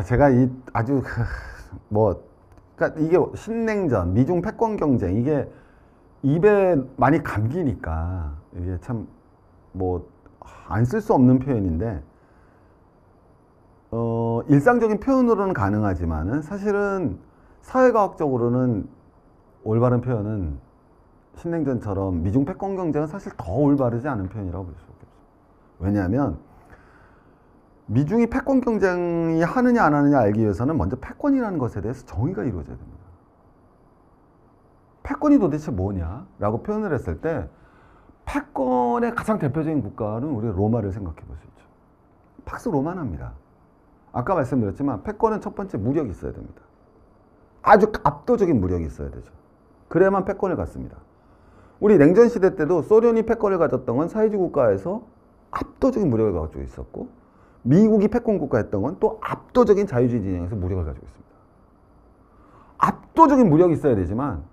제가 아주 그러니까 이게 신냉전, 미중 패권 경쟁 이게 입에 많이 감기니까 이게 참 안 쓸 수 없는 표현인데 일상적인 표현으로는 가능하지만은 사실은 사회과학적으로는 올바른 표현은 신냉전처럼 미중 패권 경쟁은 사실 더 올바르지 않은 표현이라고 볼 수밖에 없어요. 왜냐하면 미중이 패권 경쟁이 하느냐 안 하느냐 알기 위해서는 먼저 패권이라는 것에 대해서 정의가 이루어져야 됩니다. 패권이 도대체 뭐냐라고 표현을 했을 때 패권의 가장 대표적인 국가는 우리 로마를 생각해 볼 수 있죠. 팍스 로마나입니다. 아까 말씀드렸지만 패권은 첫 번째 무력이 있어야 됩니다. 아주 압도적인 무력이 있어야 되죠. 그래야만 패권을 갖습니다. 우리 냉전 시대 때도 소련이 패권을 가졌던 건 사회주의 국가에서 압도적인 무력을 가지고 있었고 미국이 패권 국가였던 건 또 압도적인 자유주의 진영에서 무력을 가지고 있습니다. 압도적인 무력이 있어야 되지만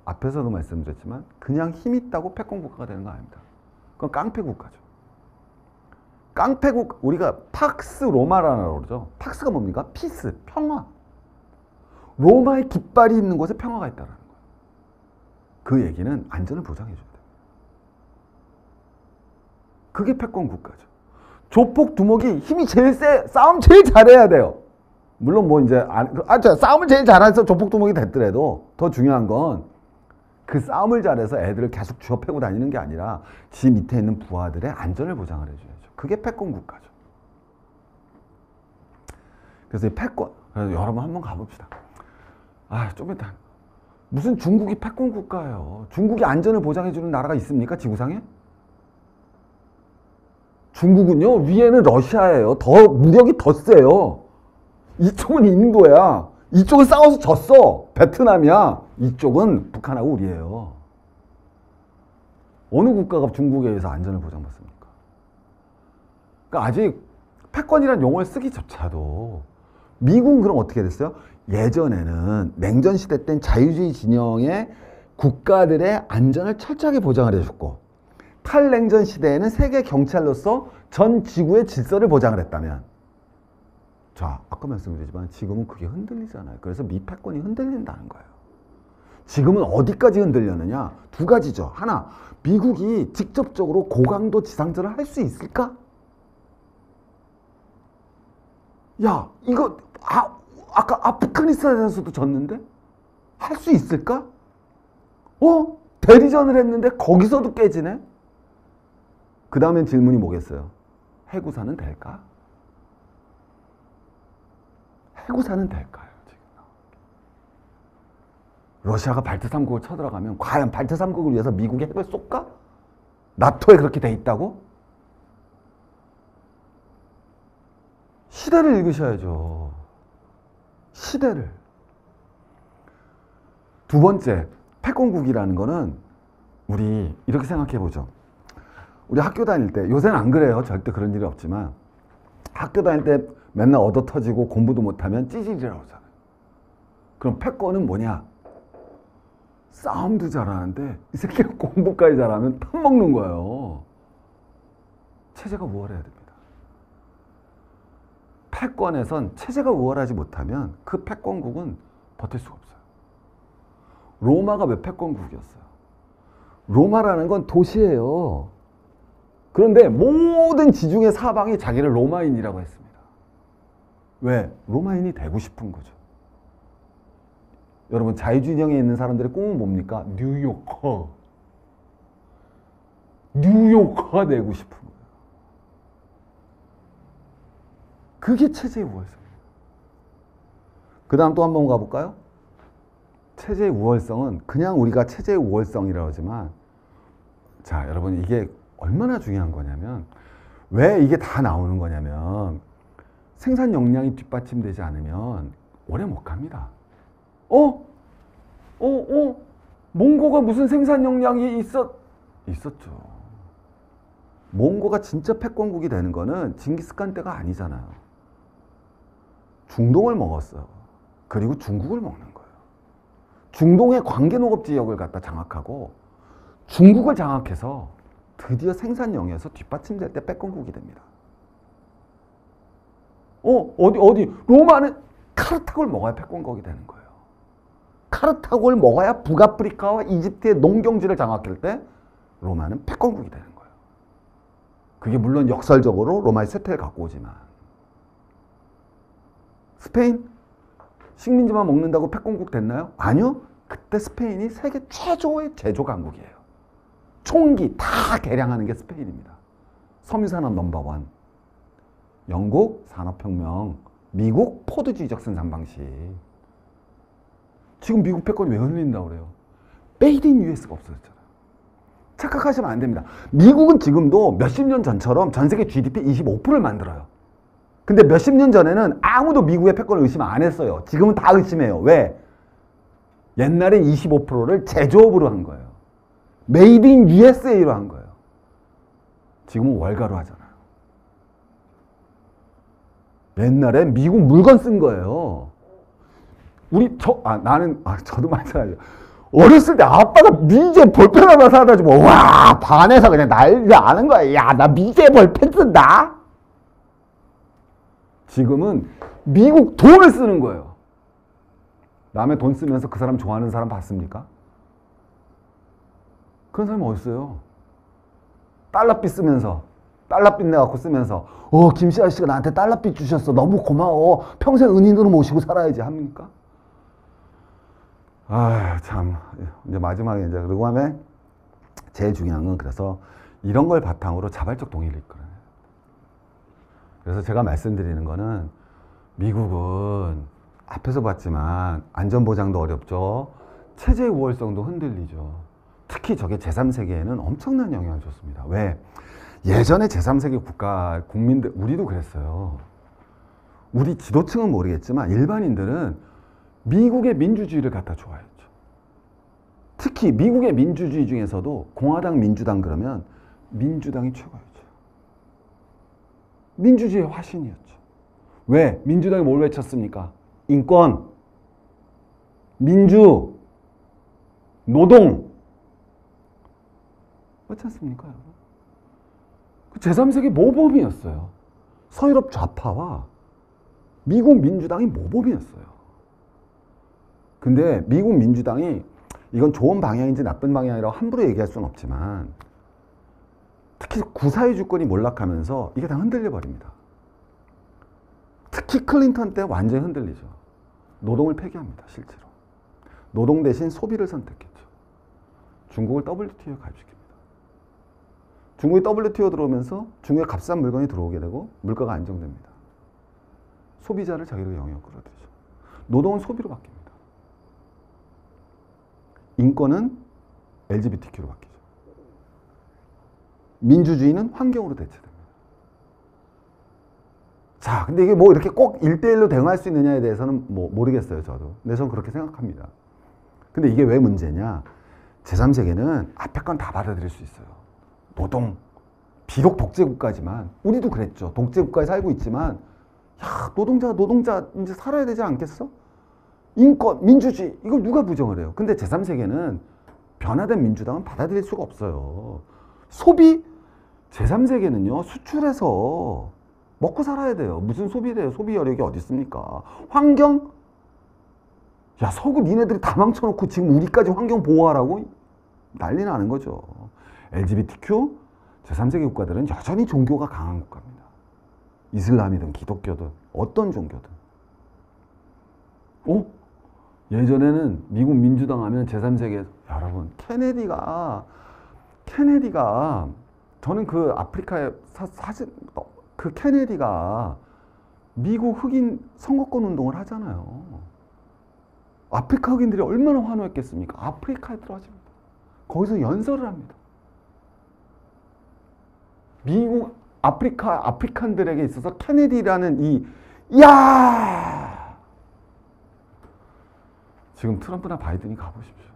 앞에서도 말씀드렸지만 그냥 힘 있다고 패권 국가가 되는 거 아닙니다. 그건 깡패 국가죠. 깡패국, 우리가 팍스 로마라고 그러죠. 팍스가 뭡니까? 피스, 평화. 로마의 깃발이 있는 곳에 평화가 있다는 거예요. 그 얘기는 안전을 보장해 줘야 돼요. 그게 패권 국가죠. 조폭 두목이 힘이 제일 세, 싸움 제일 잘해야 돼요. 물론 싸움을 제일 잘해서 조폭 두목이 됐더라도 더 중요한 건 그 싸움을 잘해서 애들을 계속 쥐어 패고 다니는 게 아니라 지 밑에 있는 부하들의 안전을 보장을 해줘야죠. 그게 패권 국가죠. 그래서 이 패권, 그래서 여러분 한번 가봅시다. 좀 이따. 무슨 중국이 패권 국가예요. 중국이 안전을 보장해주는 나라가 있습니까? 지구상에? 중국은요, 위에는 러시아예요. 무력이 더 세요. 이쪽은 인도야. 이쪽은 싸워서 졌어. 베트남이야. 이쪽은 북한하고 우리예요. 어느 국가가 중국에 의해서 안전을 보장받습니까? 그러니까 아직 패권이라는 용어를 쓰기조차도 미국은 그럼 어떻게 됐어요? 예전에는 냉전 시대 땐 자유주의 진영의 국가들의 안전을 철저하게 보장을 해줬고 탈냉전 시대에는 세계 경찰로서 전 지구의 질서를 보장을 했다면 자, 아까 말씀드렸지만 지금은 그게 흔들리잖아요. 그래서 미 패권이 흔들린다는 거예요. 지금은 어디까지 흔들렸느냐? 두 가지죠. 하나, 미국이 직접적으로 고강도 지상전을 할 수 있을까? 야, 이거 아까 아프가니스탄에서도 졌는데? 할 수 있을까? 대리전을 했는데 거기서도 깨지네? 그 다음엔 질문이 뭐겠어요? 해구사는 될까? 해구사는 될까요? 지금 러시아가 발트 3국을 쳐들어가면 과연 발트 3국을 위해서 미국이 핵을 쏠까? 나토에 그렇게 돼 있다고? 시대를 읽으셔야죠. 시대를. 두 번째, 패권국이라는 거는 우리 이렇게 생각해 보죠. 우리 학교 다닐 때, 요새는 안 그래요. 절대 그런 일이 없지만 학교 다닐 때 맨날 얻어 터지고 공부도 못하면 찌질이라고 하잖아요. 그럼 패권은 뭐냐? 싸움도 잘하는데 이 새끼가 공부까지 잘하면 탕 먹는 거예요. 체제가 우월해야 됩니다. 패권에선 체제가 우월하지 못하면 그 패권국은 버틸 수가 없어요. 로마가 왜 패권국이었어요? 로마라는 건 도시예요. 그런데 모든 지중해 사방이 자기를 로마인이라고 했습니다. 왜? 로마인이 되고 싶은 거죠. 여러분 자유진영에 있는 사람들의 꿈은 뭡니까? 뉴요커. 뉴요커가 되고 싶은 거예요. 그게 체제의 우월성입니다. 그 다음 또 한 번 가볼까요? 체제의 우월성은 그냥 우리가 체제의 우월성이라고 하지만 자 여러분 이게 얼마나 중요한 거냐면 왜 이게 다 나오는 거냐면 생산 역량이 뒷받침되지 않으면 오래 못 갑니다. 몽고가 무슨 생산 역량이 있었죠. 몽고가 진짜 패권국이 되는 거는 징기스칸 때가 아니잖아요. 중동을 먹었어요. 그리고 중국을 먹는 거예요. 중동의 관계농업 지역을 갖다 장악하고 중국을 장악해서 드디어 생산 영역에서 뒷받침될 때 패권국이 됩니다. 어디 로마는 카르타고를 먹어야 패권국이 되는 거예요. 카르타고를 먹어야 북아프리카와 이집트의 농경지를 장악할 때 로마는 패권국이 되는 거예요. 그게 물론 역설적으로 로마의 쇠퇴를 갖고 오지만 스페인 식민지만 먹는다고 패권국 됐나요? 아니요. 그때 스페인이 세계 최초의 제조 강국이에요. 총기 다 개량하는 게 스페인입니다. 섬유산업 넘버원. 영국 산업혁명, 미국 포드주의적 생산 방식. 지금 미국 패권이 왜 흔들린다고 그래요? 메이드 인 US가 없어졌잖아요. 착각하시면 안 됩니다. 미국은 지금도 몇십 년 전처럼 전 세계 GDP 25%를 만들어요. 근데 몇십 년 전에는 아무도 미국의 패권을 의심 안 했어요. 지금은 다 의심해요. 왜? 옛날에 25%를 제조업으로 한 거예요. 메이드 인 USA로 한 거예요. 지금은 월가로 하잖아요. 옛날에 미국 물건 쓴 거예요. 저도 마찬가지예요. 어렸을 때 아빠가 미제 볼펜 하나 사다 주면 와 반해서 그냥 난리 나는 거야. 야 나 미제 볼펜 쓴다. 지금은 미국 돈을 쓰는 거예요. 남의 돈 쓰면서 그 사람 좋아하는 사람 봤습니까? 그런 사람이 어딨어요? 달러빚 쓰면서 달러빚 내갖고 쓰면서 김씨 아저씨가 나한테 달러빚 주셨어. 너무 고마워. 평생 은인으로 모시고 살아야지 합니까? 참 이제 마지막에 이제 그러고 하면 제일 중요한 건 그래서 이런 걸 바탕으로 자발적 동의를 이끌어내요. 그래서 제가 말씀드리는 거는 미국은 앞에서 봤지만 안전보장도 어렵죠. 체제의 우월성도 흔들리죠. 특히 저게 제3세계에는 엄청난 영향을 줬습니다. 왜? 예전에 제3세계 국가 국민들 우리도 그랬어요. 우리 지도층은 모르겠지만 일반인들은 미국의 민주주의를 갖다 좋아했죠. 특히 미국의 민주주의 중에서도 공화당, 민주당 그러면 민주당이 최고였죠. 민주주의의 화신이었죠. 왜? 민주당이 뭘 외쳤습니까? 인권, 민주, 노동. 그렇지 않습니까, 여러분? 제3세계 모범이었어요. 서유럽 좌파와 미국 민주당이 모범이었어요. 근데 미국 민주당이 이건 좋은 방향인지 나쁜 방향이라고 함부로 얘기할 수는 없지만 특히 구사회 주권이 몰락하면서 이게 다 흔들려 버립니다. 특히 클린턴 때 완전히 흔들리죠. 노동을 폐기합니다. 실제로. 노동 대신 소비를 선택했죠. 중국을 WTO에 가입시킵니다. 중국이 WTO 들어오면서 중국에 값싼 물건이 들어오게 되고 물가가 안정됩니다. 소비자를 자기로 영역으로 끌어들이죠. 노동은 소비로 바뀝니다. 인권은 LGBTQ로 바뀌죠. 민주주의는 환경으로 대체됩니다. 자, 근데 이게 뭐 이렇게 꼭 1대1로 대응할 수 있느냐에 대해서는 뭐 모르겠어요, 저도. 근데 저는 그렇게 생각합니다. 근데 이게 왜 문제냐? 제3세계는 앞에 건 다 받아들일 수 있어요. 노동. 비록 독재국가지만, 우리도 그랬죠. 독재국가에 살고 있지만, 야, 노동자 이제 살아야 되지 않겠어? 인권, 민주주의, 이걸 누가 부정을 해요? 근데 제3세계는 변화된 민주당은 받아들일 수가 없어요. 소비? 제3세계는요, 수출해서 먹고 살아야 돼요. 무슨 소비래요? 소비 여력이 어디 있습니까? 환경? 야, 서구 니네들이 다 망쳐놓고 지금 우리까지 환경 보호하라고? 난리 나는 거죠. LGBTQ? 제3세계 국가들은 여전히 종교가 강한 국가입니다. 이슬람이든 기독교든 어떤 종교든. 예전에는 미국 민주당 하면 제3세계 여러분 케네디가 저는 그 아프리카의 사진 그 케네디가 미국 흑인 선거권 운동을 하잖아요. 아프리카 흑인들이 얼마나 환호했겠습니까? 아프리카에 들어가집니다. 거기서 연설을 합니다. 미국 아프리칸들에게 있어서 케네디라는 지금 트럼프나 바이든이 가보십시오.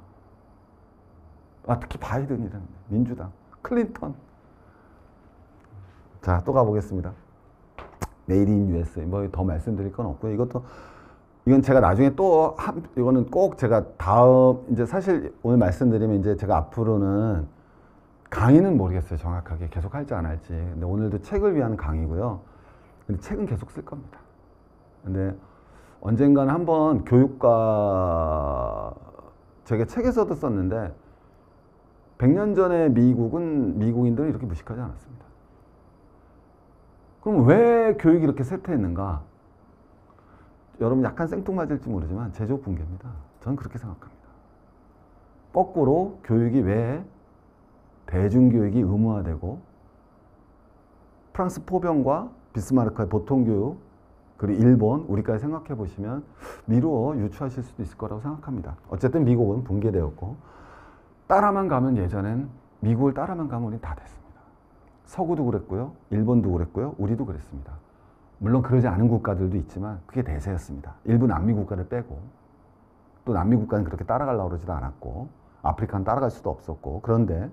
특히 바이든이라는 민주당, 클린턴. 자, 또 가보겠습니다. 메이드 인 USA. 뭐 더 말씀드릴 건 없고요. 이건 제가 나중에 이거는 꼭 제가 이제 사실 오늘 말씀드리면 이제 제가 앞으로는 강의는 모르겠어요. 정확하게 계속 할지 안 할지. 근데 오늘도 책을 위한 강의고요. 근데 책은 계속 쓸 겁니다. 근데 언젠가는 한번 교육과 제가 책에서도 썼는데 100년 전에 미국인들은 이렇게 무식하지 않았습니다. 그럼 왜 교육이 이렇게 쇠퇴했는가? 여러분 약간 생뚱맞을지 모르지만 제조업 붕괴입니다. 저는 그렇게 생각합니다. 거꾸로 교육이 왜 대중교육이 의무화되고 프랑스 포병과 비스마르크의 보통교육 그리고 일본 우리까지 생각해 보시면 미루어 유추하실 수도 있을 거라고 생각합니다. 어쨌든 미국은 붕괴되었고 따라만 가면 예전엔 미국을 따라만 가면 우리는 다 됐습니다. 서구도 그랬고요. 일본도 그랬고요. 우리도 그랬습니다. 물론 그러지 않은 국가들도 있지만 그게 대세였습니다. 일부 남미 국가를 빼고 또 남미 국가는 그렇게 따라가려고 그러지도 않았고 아프리카는 따라갈 수도 없었고 그런데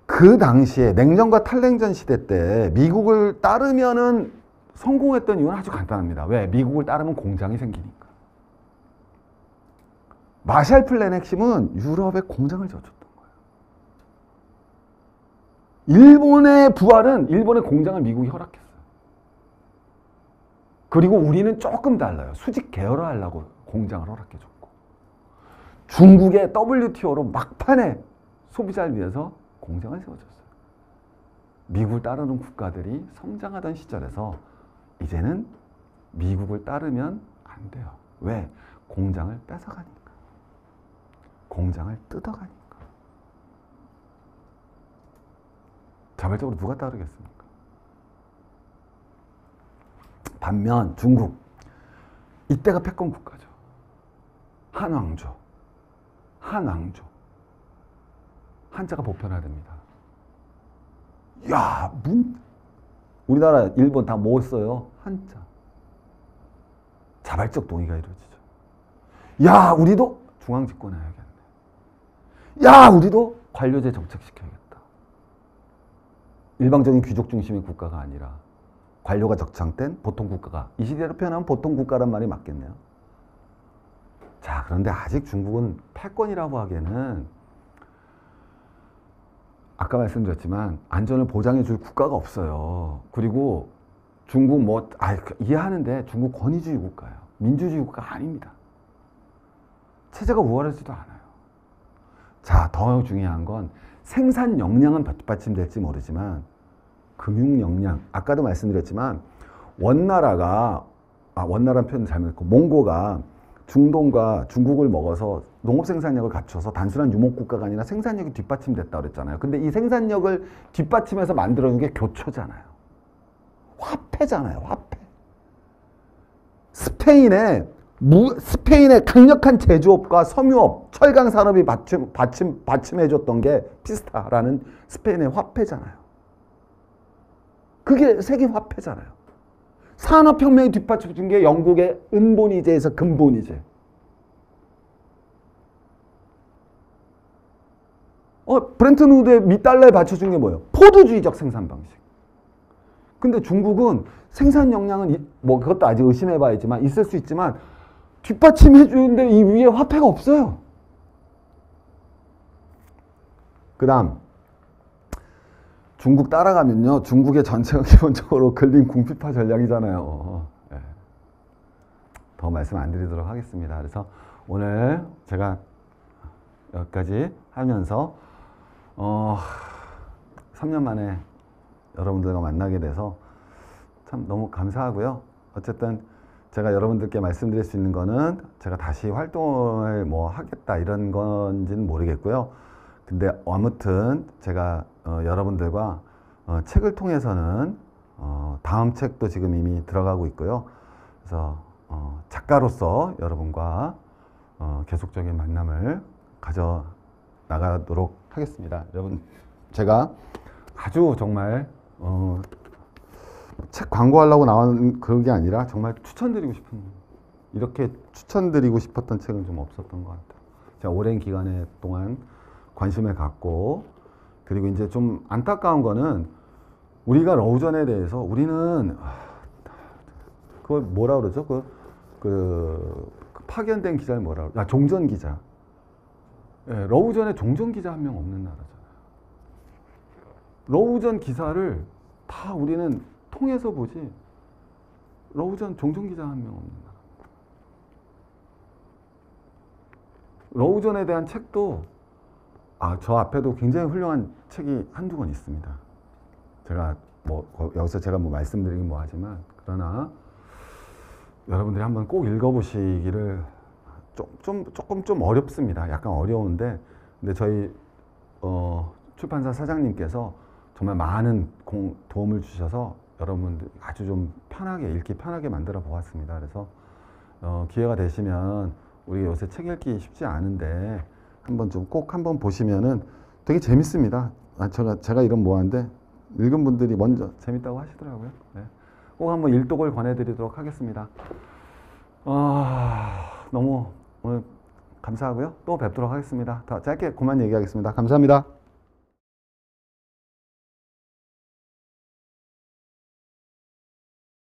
그 당시에 냉전과 탈냉전 시대 때 미국을 따르면은 성공했던 이유는 아주 간단합니다. 왜? 미국을 따르면 공장이 생기니까. 마샬 플랜의 핵심은 유럽에 공장을 지어줬던 거예요. 일본의 부활은 일본의 공장을 미국이 허락했어요. 그리고 우리는 조금 달라요. 수직 계열화하려고 공장을 허락해줬고 중국의 WTO로 막판에 소비자를 위해서 공장을 세워줬어요. 미국을 따르는 국가들이 성장하던 시절에서 이제는 미국을 따르면 안 돼요. 왜? 공장을 뺏어가니까. 공장을 뜯어가니까. 자발적으로 누가 따르겠습니까? 반면 중국 이때가 패권 국가죠. 한왕조 한자가 보편화됩니다. 야, 우리나라 일본 다 뭐 써요? 한자. 자발적 동의가 이루어지죠. 야, 우리도 중앙집권 해야겠네. 야, 우리도 관료제 정책시켜야겠다. 일방적인 귀족 중심의 국가가 아니라 관료가 적장된 보통 국가가, 이 시대로 표현하면 보통 국가란 말이 맞겠네요. 자, 그런데 아직 중국은 패권이라고 하기에는 아까 말씀드렸지만 안전을 보장해 줄 국가가 없어요. 그리고 중국 이해하는데 중국 권위주의 국가예요. 민주주의 국가가 아닙니다. 체제가 우월하지도 않아요. 자, 더 중요한 건 생산 역량은 뒷받침될지 모르지만 금융 역량, 아까도 말씀드렸지만 원나라는 표현 잘못했고 몽고가 중동과 중국을 먹어서 농업 생산력을 갖춰서 단순한 유목국가가 아니라 생산력이 뒷받침됐다고 그랬잖아요. 근데 이 생산력을 뒷받침해서 만들어준 게 교초잖아요. 화폐잖아요. 화폐. 스페인의 강력한 제조업과 섬유업, 철강 산업이 받침해줬던 게 피스타라는 스페인의 화폐잖아요. 그게 세계 화폐잖아요. 산업혁명이 뒷받쳐준 게 영국의 은본위제에서 금본위제. 브렌튼우드의 $1에 받쳐준 게 뭐예요? 포도주의적 생산 방식. 근데 중국은 생산 역량은 그것도 아직 의심해봐야지만 있을 수 있지만 뒷받침해주는데 이 위에 화폐가 없어요. 그 다음 중국 따라가면요. 중국의 전체가 기본적으로 근린 궁핍화 전략이잖아요. 네. 더 말씀 안 드리도록 하겠습니다. 그래서 오늘 제가 여기까지 하면서 3년 만에 여러분들과 만나게 돼서 참 너무 감사하고요. 어쨌든 제가 여러분들께 말씀드릴 수 있는 거는 제가 다시 활동을 하겠다 이런 건지는 모르겠고요. 근데 아무튼 제가 여러분들과 책을 통해서는 다음 책도 지금 이미 들어가고 있고요. 그래서 작가로서 여러분과 계속적인 만남을 가져 나가도록 하겠습니다. 여러분 제가 아주 정말 책 광고하려고 나온 그런 게 아니라 정말 이렇게 추천드리고 싶었던 책은 좀 없었던 것 같아요. 제가 오랜 기간 동안 관심을 갖고 그리고 이제 좀 안타까운 거는 우리가 러우전에 대해서 우리는 그걸 뭐라 그러죠? 그 파견된 기자를 뭐라 그러죠? 종전 기자. 예, 러우전에 종전 기자 한 명 없는 나라잖아요. 러우전 기사를 다 우리는 통해서 보지. 러우전 종종 기자 한 명 없는다. 러우전에 대한 책도 저 앞에도 굉장히 훌륭한 책이 한두 권 있습니다. 제가 여기서 제가 말씀드리긴 하지만, 그러나 여러분들이 한번 꼭 읽어보시기를. 조금 좀 어렵습니다. 약간 어려운데, 근데 저희 출판사 사장님께서 정말 많은 도움을 주셔서 여러분들 아주 좀 편하게 읽기 편하게 만들어 보았습니다. 그래서 기회가 되시면, 우리 요새 책 읽기 쉽지 않은데 한번 좀 꼭 한번 보시면은 되게 재밌습니다. 제가 이런 모아인데 읽은 분들이 먼저 재밌다고 하시더라고요. 네. 꼭 한번 일독을 권해드리도록 하겠습니다. 너무 오늘 감사하고요. 또 뵙도록 하겠습니다. 더 짧게 그만 얘기하겠습니다. 감사합니다.